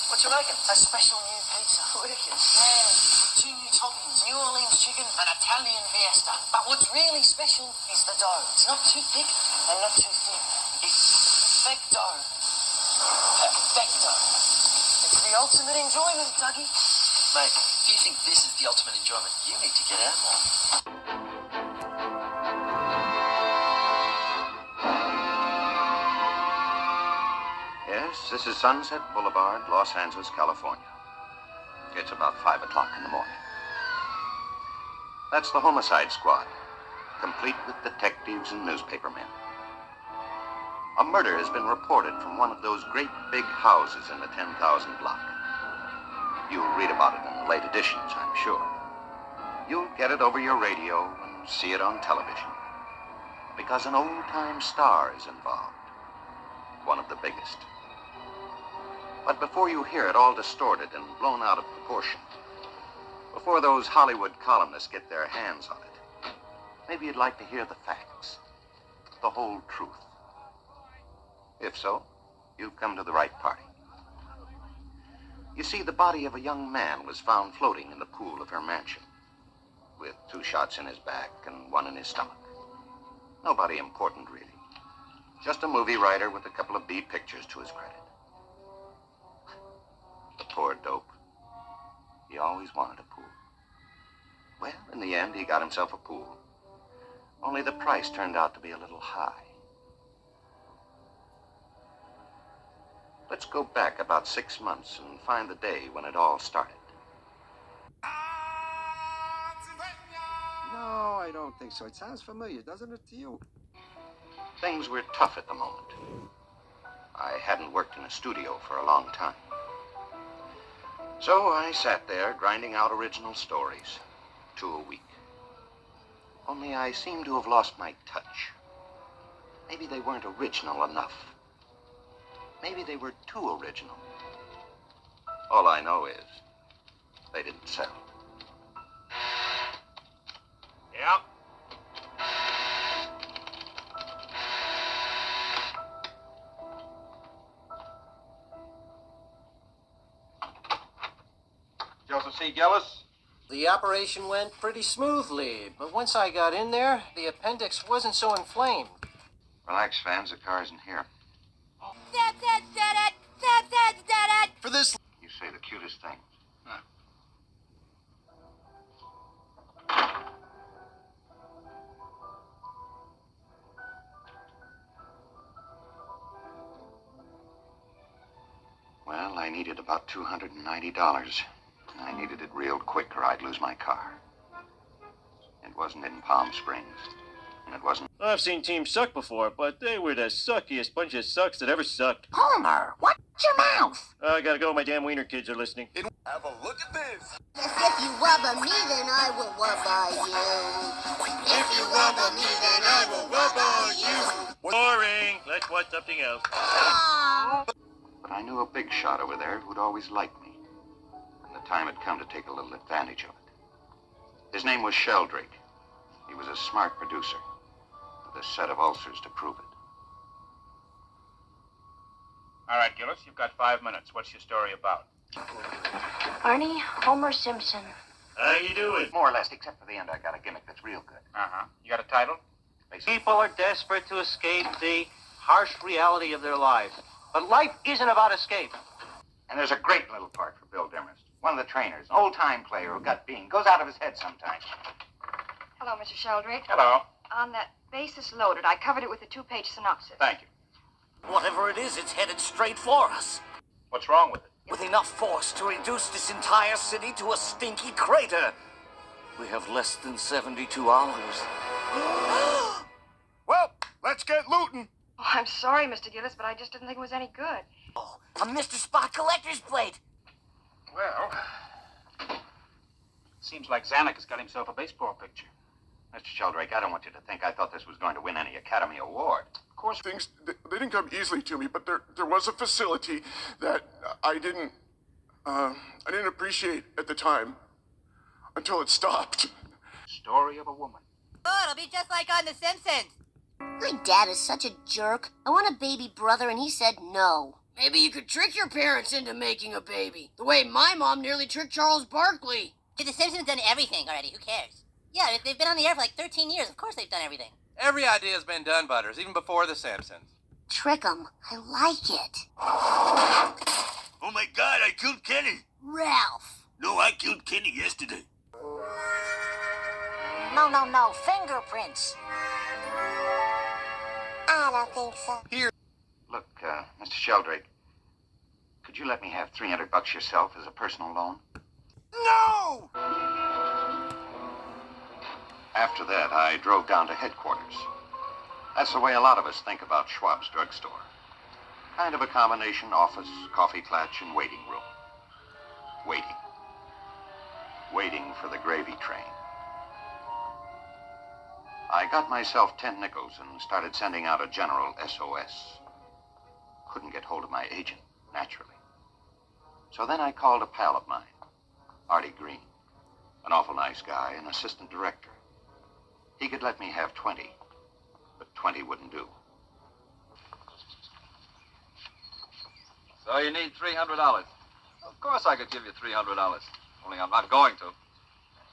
What you making? A special new pizza. Wicked. Yeah, with 2 new toppings, New Orleans chicken and Italian fiesta. But what's really special is the dough. It's not too thick and not too thin. It's perfecto. Perfecto. It's the ultimate enjoyment, Dougie. Mate, if you think this is the ultimate enjoyment, you need to get out more. Yes, this is Sunset Boulevard, Los Angeles, California. It's about 5 o'clock in the morning. That's the Homicide Squad, complete with detectives and newspapermen. A murder has been reported from one of those great big houses in the 10,000 block. You'll read about it in the late editions, I'm sure. You'll get it over your radio and see it on television. Because an old-time star is involved. One of the biggest. But before you hear it all distorted and blown out of proportion, before those Hollywood columnists get their hands on it, maybe you'd like to hear the facts, the whole truth. If so, you've come to the right party. You see, the body of a young man was found floating in the pool of her mansion, with 2 shots in his back and 1 in his stomach. Nobody important, really. Just a movie writer with a couple of B pictures to his credit. The poor dope. He always wanted a pool. Well, in the end, he got himself a pool. Only the price turned out to be a little high. Let's go back about 6 months and find the day when it all started. No, I don't think so. It sounds familiar, doesn't it to you? Things were tough at the moment. I hadn't worked in a studio for a long time. So I sat there grinding out original stories, 2 a week. Only I seemed to have lost my touch. Maybe they weren't original enough. Maybe they were too original. All I know is they didn't sell. Yep. Joseph C. Gillis? The operation went pretty smoothly, but once I got in there, the appendix wasn't so inflamed. Relax, fans. The car isn't here. For this... You say the cutest things. Huh. Well, I needed about $290. I needed it real quick or I'd lose my car. It wasn't in Palm Springs. And it wasn't... I've seen teams suck before, but they were the suckiest bunch of sucks that ever sucked. Homer, watch your mouth. I gotta go, my damn wiener kids are listening. Have a look at this. If you rubber me, then I will rubber you. If you rubber me, then I will rubber you. Boring. Let's watch something else. But I knew a big shot over there who'd always liked me. And the time had come to take a little advantage of it. His name was Sheldrake. He was a smart producer, with a set of ulcers to prove it. All right, Gillis, you've got 5 minutes. What's your story about? Arnie, Homer Simpson. How you doing? More or less, except for the end, I got a gimmick that's real good. Uh-huh. You got a title? People are desperate to escape the harsh reality of their lives. But life isn't about escape. And there's a great little part for Bill Demarest. One of the trainers, an old-time player who got bean. Goes out of his head sometimes. Hello, Mr. Sheldrake. Hello. On that basis loaded, I covered it with a 2-page synopsis. Thank you. Whatever it is, it's headed straight for us. What's wrong with it? With enough force to reduce this entire city to a stinky crater. We have less than 72 hours. Well, let's get looting. Oh, I'm sorry, Mr. Gillis, but I just didn't think it was any good. Oh, a Mr. Spot collector's plate. Well, seems like Zanuck has got himself a baseball picture. Mr. Sheldrake, I don't want you to think I thought this was going to win any Academy Award. Of course, things, they didn't come easily to me, but there was a facility that I didn't appreciate at the time until it stopped. Story of a woman. Oh, it'll be just like on The Simpsons. My dad is such a jerk. I want a baby brother, and he said no. Maybe you could trick your parents into making a baby, the way my mom nearly tricked Charles Barkley. The Simpsons done everything already. Who cares? Yeah, they've been on the air for like 13 years. Of course they've done everything. Every idea's been done, Butters, even before The Simpsons. Trick 'em. I like it. Oh my God, I killed Kenny. Ralph. No, I killed Kenny yesterday. No. Fingerprints. I don't think so. Look, Mr. Sheldrake, could you let me have $300 yourself as a personal loan? No! After that, I drove down to headquarters. That's the way a lot of us think about Schwab's drugstore. Kind of a combination office, coffee klatch, and waiting room. Waiting. Waiting for the gravy train. I got myself 10 nickels and started sending out a general SOS. Couldn't get hold of my agent, naturally. So then I called a pal of mine, Artie Green. An awful nice guy, an assistant director. He could let me have 20, but 20 wouldn't do. So you need $300. Of course I could give you $300. Only I'm not going to.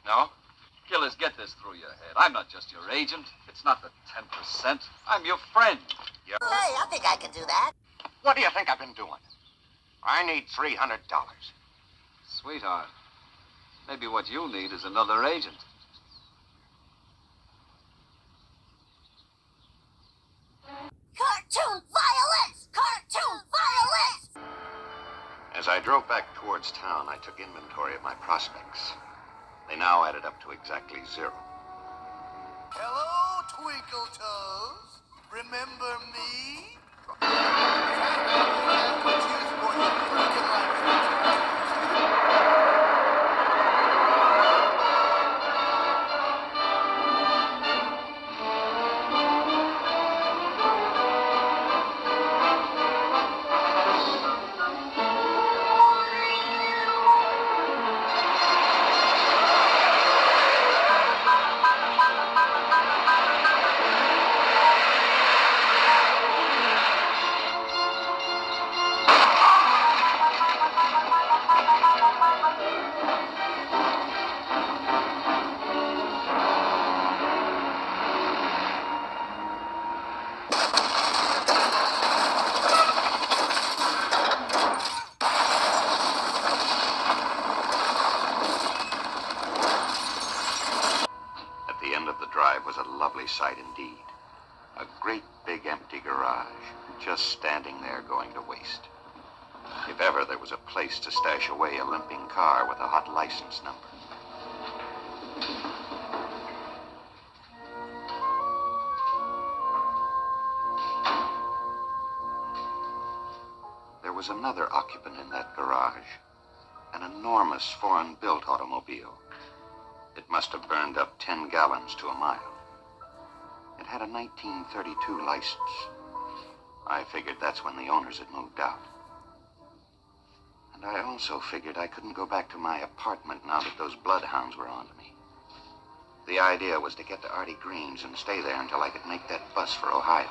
No? Gillis, get this through your head. I'm not just your agent. It's not the 10%. I'm your friend. Hey, I think I can do that. What do you think I've been doing? I need $300. Sweetheart, maybe what you need is another agent. Cartoon violence! Cartoon violence! As I drove back towards town, I took inventory of my prospects. They now added up to exactly 0. Hello, Twinkle Toes. Remember me? Was a lovely sight indeed. A great big empty garage, just standing there going to waste. If ever there was a place to stash away a limping car with a hot license number. There was another occupant in that garage, an enormous foreign-built automobile. It must have burned up 10 gallons to a mile. It had a 1932 license. I figured that's when the owners had moved out. And I also figured I couldn't go back to my apartment now that those bloodhounds were on to me. The idea was to get to Artie Green's and stay there until I could make that bus for Ohio.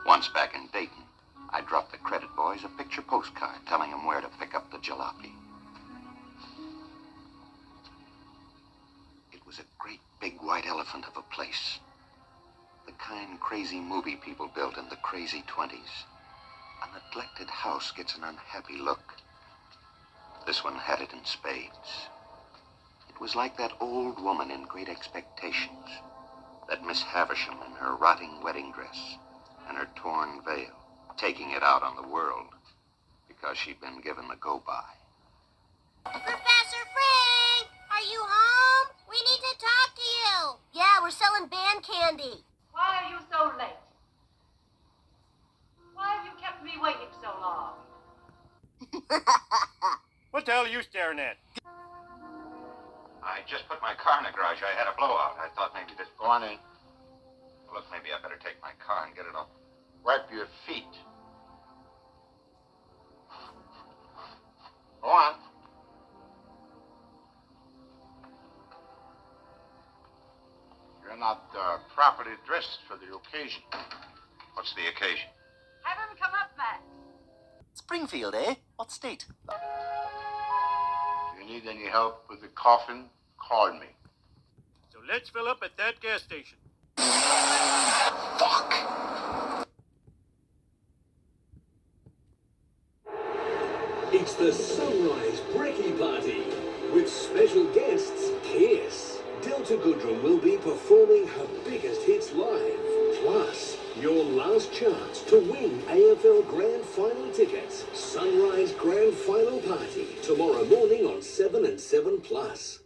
Once back in Dayton, I dropped the credit boys a picture postcard telling them where to pick up the jalopy. It was a great big white elephant of a place. The kind crazy movie people built in the crazy 20s. A neglected house gets an unhappy look. This one had it in spades. It was like that old woman in Great Expectations. That Miss Havisham in her rotting wedding dress and her torn veil, taking it out on the world because she'd been given the go-by. Professor Frank, are you home? We need to talk to you. Yeah, we're selling band candy. Why are you so late? Why have you kept me waiting so long? What the hell are you staring at? I just put my car in the garage. I had a blowout. I thought maybe this... Go on in. Look, maybe I better take my car and get it off. Wipe your feet. Go on. You're not properly dressed for the occasion. What's the occasion? Have him come up, Matt. Springfield, eh? What state? If you need any help with the coffin, call me. So let's fill up at that gas station. Fuck! It's the Sunrise Brekkie Party with special guests Kiss. Delta Goodrem will be performing her biggest hits live. Plus, your last chance to win AFL Grand Final tickets. Sunrise Grand Final Party tomorrow morning on 7 and 7 Plus.